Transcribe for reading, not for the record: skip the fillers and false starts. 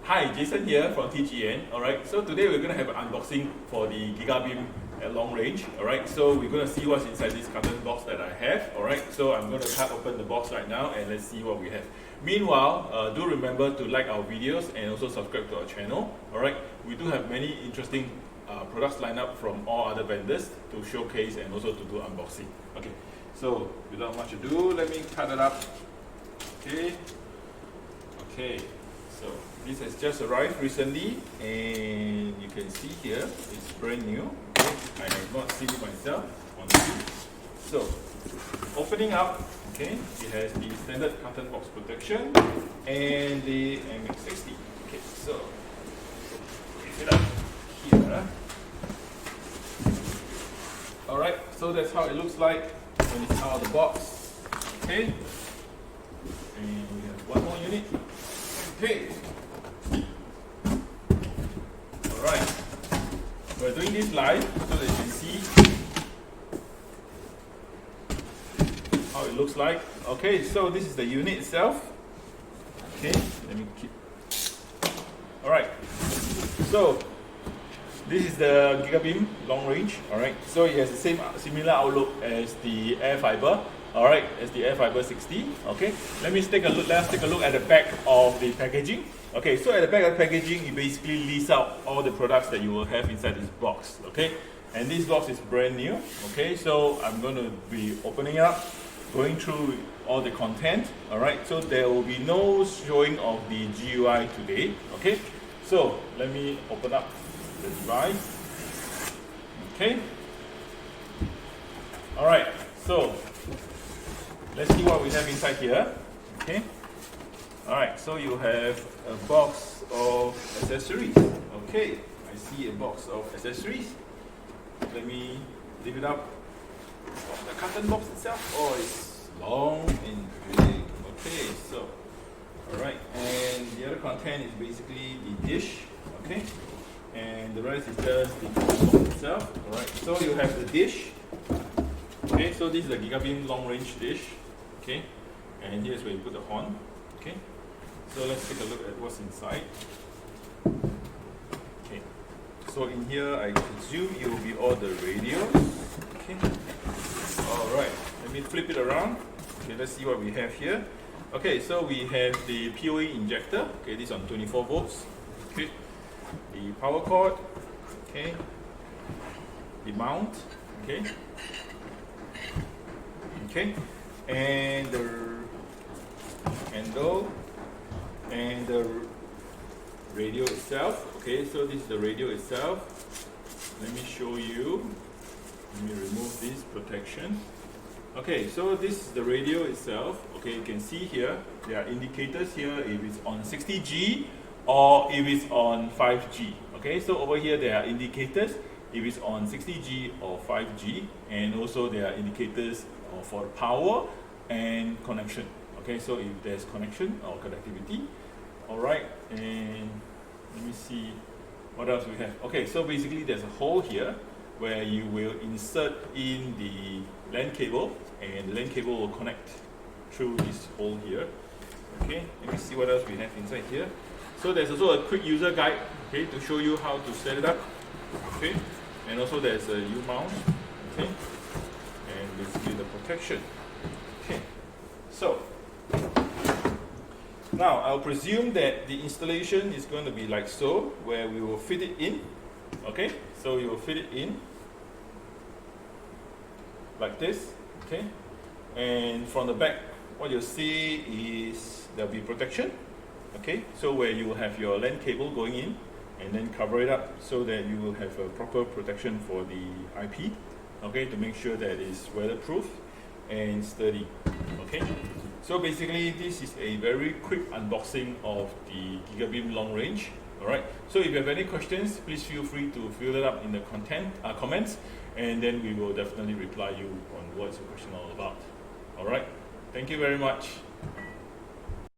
Hi, Jason here from TGN. Alright, so today we're going to have an unboxing for the GigaBeam Long-Range. Alright, so we're going to see what's inside this carton box that I have. Alright, so I'm going to cut open the box right now and let's see what we have. Meanwhile, do remember to like our videos and also subscribe to our channel. Alright, we do have many interesting products lined up from all other vendors to showcase and also to do unboxing. Okay, so without much ado, let me cut it up. Okay, so this has just arrived recently and you can see here it's brand new. Okay, I have not seen it myself honestly. So opening up, okay, it has the standard carton box protection and the airMAX 60. Okay, so pick it up here. Alright, so that's how it looks like when it's out of the box. Okay, and we have one more unit. Okay. Alright. We're doing this live so that you can see how it looks like. Okay, so this is the unit itself. Okay, let me keep. Alright. So this is the GigaBeam Long-Range. Alright. So it has the same similar outlook as the Air Fiber. Alright, as the Air Fiber 60. Okay, let's take a look at the back of the packaging. Okay, so at the back of the packaging, it basically lists out all the products that you will have inside this box. Okay, and this box is brand new. Okay, so I'm going to be opening it up, going through all the content. Alright, so there will be no showing of the GUI today. Okay, so let me open up the device. Okay, alright, so let's see what we have inside here. Okay. Alright, so you have a box of accessories. Okay, I see a box of accessories. Let me leave it up. The carton box itself, oh, it's long and big. Okay, so, alright, and the other content is basically the dish. Okay, and the rest is just the carton box itself. Alright, so you have the dish. Okay, so this is the GigaBeam Long-Range dish. Okay, and here's where you put the horn. Okay, so let's take a look at what's inside. Okay, so in here I presume it will be all the radios. Okay, alright, let me flip it around. Okay, let's see what we have here. Okay, so we have the PoE injector. Okay, this is on 24 volts. Okay, the power cord. Okay, the mount. Okay. Okay, and the handle and the radio itself. Okay, so this is the radio itself. Let me show you. Let me remove this protection. Okay, so this is the radio itself. Okay, you can see here there are indicators here if it's on 60G or if it's on 5G. Okay, so over here there are indicators if it's on 60G or 5G, and also there are indicators for power and connection. Okay, so if there's connection or connectivity. Alright, and let me see what else we have. Okay, so basically there's a hole here where you will insert in the LAN cable, and the LAN cable will connect through this hole here. Okay, let me see what else we have inside here. So there's also a quick user guide, okay, to show you how to set it up. Okay, and also there's a U-mount. Okay, and basically the protection. Okay, so now I'll presume that the installation is going to be like so, where we will fit it in. Okay, so you will fit it in like this. Okay, and from the back what you'll see is there'll be protection. Okay, so where you will have your LAN cable going in and then cover it up so that you will have a proper protection for the IP. Okay, to make sure that it's weatherproof and sturdy. Okay, so basically this is a very quick unboxing of the GigaBeam Long-Range. Alright, so if you have any questions, please feel free to fill it up in the comments, and then we will definitely reply you on what's your question all about. Alright, thank you very much.